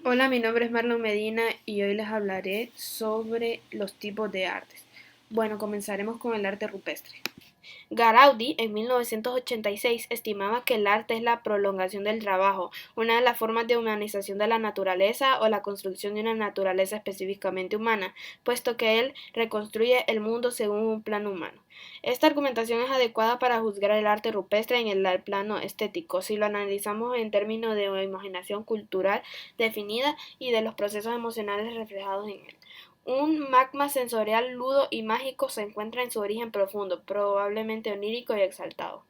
Hola, mi nombre es Marlon Medina y hoy les hablaré sobre los tipos de artes. Bueno, comenzaremos con el arte rupestre. Garaudi, en 1986, estimaba que el arte es la prolongación del trabajo, una de las formas de humanización de la naturaleza o la construcción de una naturaleza específicamente humana, puesto que él reconstruye el mundo según un plano humano. Esta argumentación es adecuada para juzgar el arte rupestre en el plano estético, si lo analizamos en términos de imaginación cultural definida y de los procesos emocionales reflejados en él. Un magma sensorial ludo y mágico se encuentra en su origen profundo, probablemente onírico y exaltado.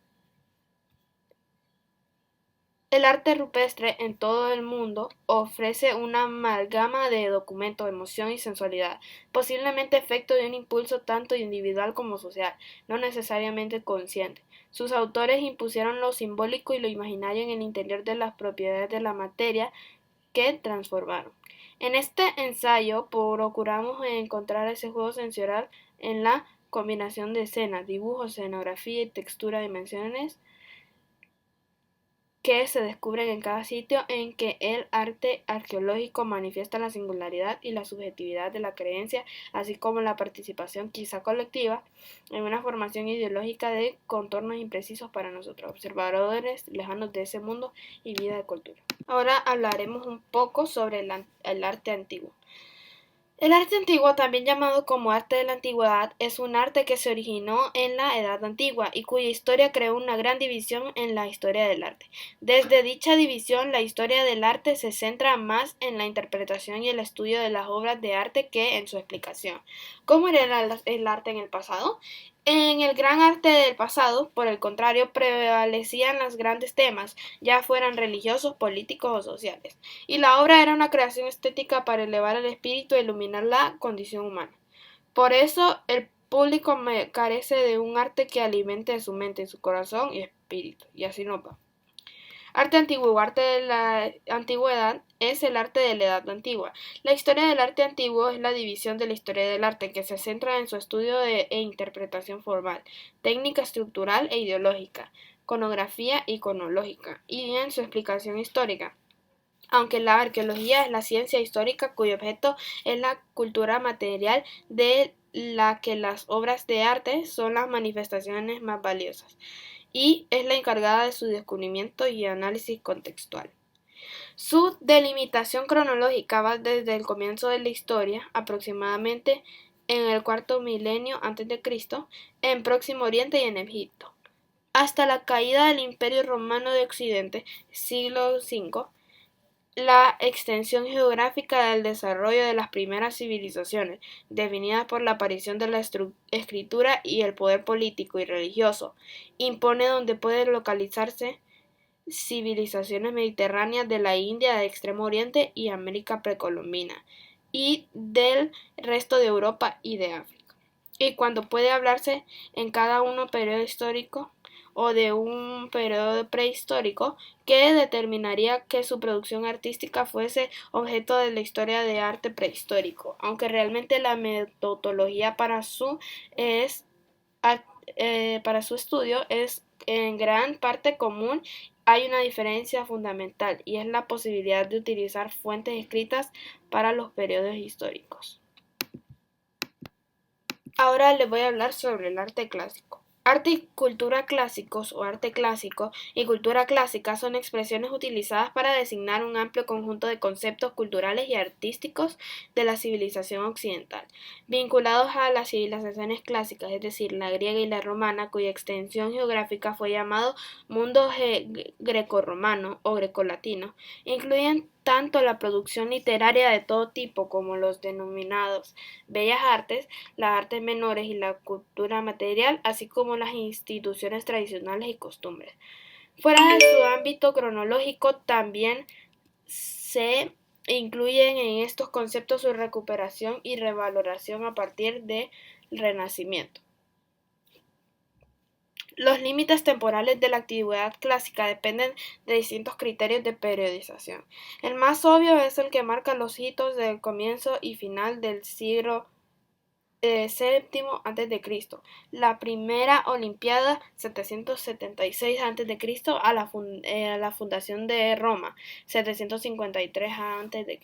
El arte rupestre en todo el mundo ofrece una amalgama de documento, emoción y sensualidad, posiblemente efecto de un impulso tanto individual como social, no necesariamente consciente. Sus autores impusieron lo simbólico y lo imaginario en el interior de las propiedades de la materia que transformaron. En este ensayo procuramos encontrar ese juego sensorial en la combinación de escenas, dibujos, escenografía y textura de dimensiones que se descubren en cada sitio en que el arte arqueológico manifiesta la singularidad y la subjetividad de la creencia, así como la participación quizá colectiva en una formación ideológica de contornos imprecisos para nosotros, observadores lejanos de ese mundo y vida de cultura. Ahora hablaremos un poco sobre el arte antiguo. El arte antiguo, también llamado como arte de la antigüedad, es un arte que se originó en la Edad Antigua y cuya historia creó una gran división en la historia del arte. Desde dicha división, la historia del arte se centra más en la interpretación y el estudio de las obras de arte que en su explicación. ¿Cómo era el arte en el pasado? En el gran arte del pasado, por el contrario, prevalecían los grandes temas, ya fueran religiosos, políticos o sociales, y la obra era una creación estética para elevar el espíritu e iluminar la condición humana. Por eso el público carece de un arte que alimente su mente, su corazón y espíritu, y así no va. Arte antiguo o arte de la antigüedad es el arte de la edad antigua. La historia del arte antiguo es la división de la historia del arte que se centra en su estudio e interpretación formal, técnica estructural e ideológica, iconografía iconológica y en su explicación histórica. Aunque la arqueología es la ciencia histórica cuyo objeto es la cultura material de la que las obras de arte son las manifestaciones más valiosas y es la encargada de su descubrimiento y análisis contextual. Su delimitación cronológica va desde el comienzo de la historia, aproximadamente en el cuarto milenio antes de Cristo, en Próximo Oriente y en Egipto, hasta la caída del Imperio Romano de Occidente, siglo V, la extensión geográfica del desarrollo de las primeras civilizaciones, definidas por la aparición de la escritura y el poder político y religioso, impone donde puede localizarse civilizaciones mediterráneas de la India, de Extremo Oriente y América precolombina, y del resto de Europa y de África. Y cuando puede hablarse en cada uno periodo histórico o de un periodo prehistórico que determinaría que su producción artística fuese objeto de la historia de arte prehistórico, aunque realmente la metodología es para su estudio es en gran parte común. Hay una diferencia fundamental y es la posibilidad de utilizar fuentes escritas para los periodos históricos. Ahora les voy a hablar sobre el arte clásico. Arte y cultura clásicos o arte clásico y cultura clásica son expresiones utilizadas para designar un amplio conjunto de conceptos culturales y artísticos de la civilización occidental, vinculados a las civilizaciones clásicas, es decir, la griega y la romana, cuya extensión geográfica fue llamado mundo grecorromano o grecolatino. Incluyen tanto la producción literaria de todo tipo como los denominados bellas artes, las artes menores y la cultura material, así como las instituciones tradicionales y costumbres. Fuera de su ámbito cronológico, también se incluyen en estos conceptos su recuperación y revaloración a partir del Renacimiento. Los límites temporales de la antigüedad clásica dependen de distintos criterios de periodización. El más obvio es el que marca los hitos del comienzo y final del siglo VII a.C. La primera Olimpiada 776 a.C. a la fundación de Roma 753 a.C.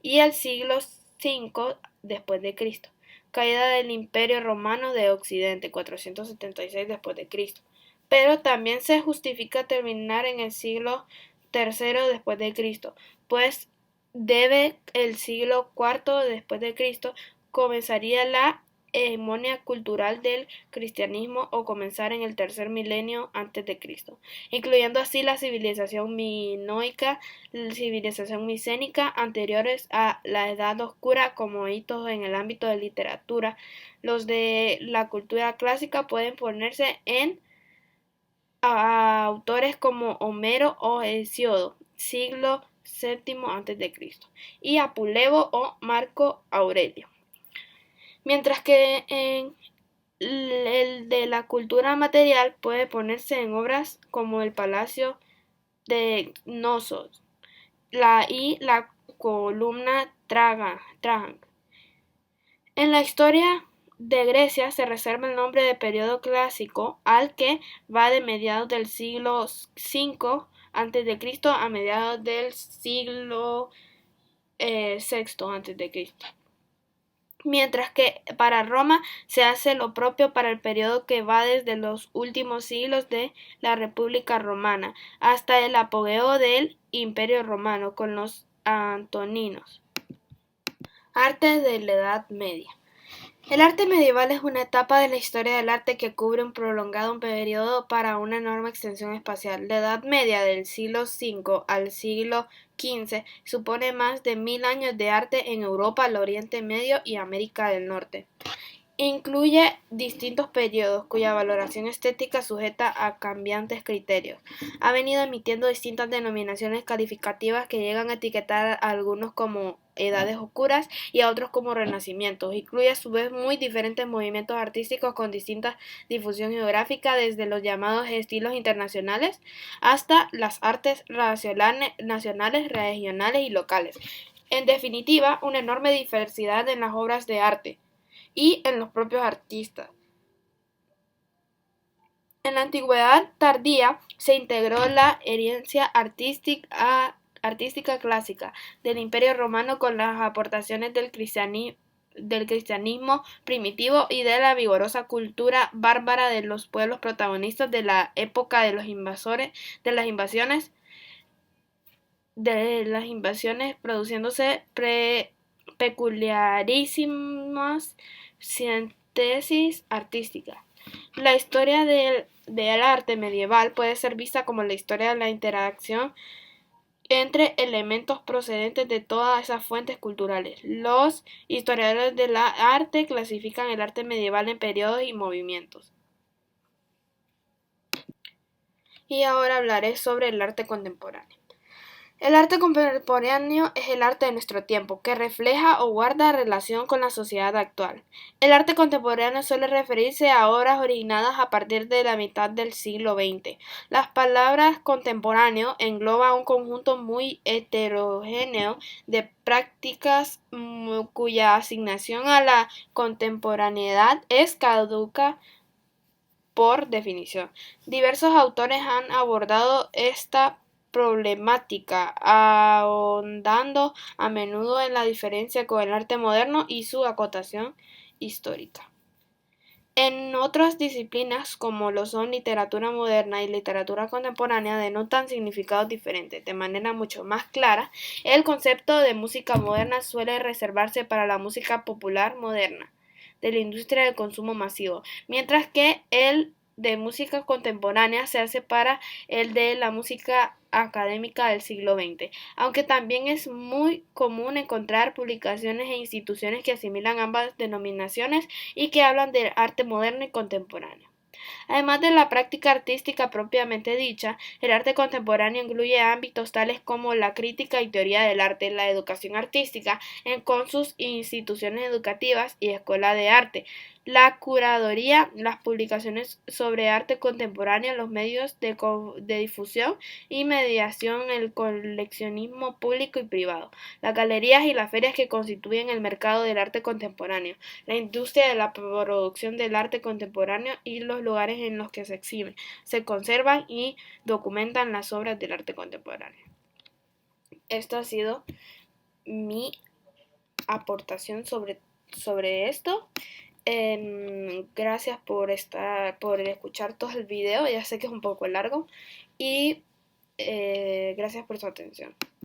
y el siglo V después de Cristo. Caída del Imperio Romano de Occidente 476 después de Cristo. Pero también se justifica terminar en el siglo III después de Cristo, pues debe el siglo IV después de Cristo comenzaría la hegemonía cultural del cristianismo o comenzar en el tercer milenio antes de Cristo, incluyendo así la civilización minoica, la civilización micénica anteriores a la Edad Oscura como hitos en el ámbito de literatura. Los de la cultura clásica pueden ponerse en a autores como Homero o Hesíodo, siglo VII a.C., y Apuleyo o Marco Aurelio. Mientras que en el de la cultura material puede ponerse en obras como el Palacio de Knossos y la columna Trajan. En la historia de Grecia se reserva el nombre de periodo clásico al que va de mediados del siglo V a.C. a mediados del siglo VI a.C. Mientras que para Roma se hace lo propio para el periodo que va desde los últimos siglos de la República Romana hasta el apogeo del Imperio Romano con los antoninos. Arte de la Edad Media. El arte medieval es una etapa de la historia del arte que cubre un prolongado periodo para una enorme extensión espacial. La Edad Media, del siglo V al siglo XV, supone más de 1000 años de arte en Europa, el Oriente Medio y América del Norte. Incluye distintos periodos cuya valoración estética sujeta a cambiantes criterios. Ha venido emitiendo distintas denominaciones calificativas que llegan a etiquetar a algunos como edades oscuras y a otros como renacimientos. Incluye a su vez muy diferentes movimientos artísticos con distinta difusión geográfica, desde los llamados estilos internacionales hasta las artes nacionales, regionales y locales. En definitiva, una enorme diversidad en las obras de arte y en los propios artistas. En la antigüedad tardía se integró la herencia artística clásica del Imperio Romano con las aportaciones del cristianismo primitivo y de la vigorosa cultura bárbara de los pueblos protagonistas de la época de las invasiones produciéndose peculiarísimas síntesis artística. La historia del arte medieval puede ser vista como la historia de la interacción entre elementos procedentes de todas esas fuentes culturales. Los historiadores del arte clasifican el arte medieval en periodos y movimientos. Y ahora hablaré sobre el arte contemporáneo. El arte contemporáneo es el arte de nuestro tiempo, que refleja o guarda relación con la sociedad actual. El arte contemporáneo suele referirse a obras originadas a partir de la mitad del siglo XX. Las palabras contemporáneo engloba un conjunto muy heterogéneo de prácticas cuya asignación a la contemporaneidad es caduca por definición. Diversos autores han abordado esta problemática, ahondando a menudo en la diferencia con el arte moderno y su acotación histórica. En otras disciplinas, como lo son literatura moderna y literatura contemporánea, denotan significados diferentes. De manera mucho más clara, el concepto de música moderna suele reservarse para la música popular moderna, de la industria del consumo masivo, mientras que el de música contemporánea se hace para el de la música académica del siglo XX, aunque también es muy común encontrar publicaciones e instituciones que asimilan ambas denominaciones y que hablan de arte moderno y contemporáneo. Además de la práctica artística propiamente dicha, el arte contemporáneo incluye ámbitos tales como la crítica y teoría del arte, la educación artística con sus instituciones educativas y escuelas de arte, la curaduría, las publicaciones sobre arte contemporáneo, los medios de difusión y mediación, el coleccionismo público y privado, las galerías y las ferias que constituyen el mercado del arte contemporáneo, la industria de la producción del arte contemporáneo y los lugares en los que se exhiben, se conservan y documentan las obras del arte contemporáneo. Esto ha sido mi aportación sobre esto. Gracias por escuchar todo el video, ya sé que es un poco largo y gracias por su atención.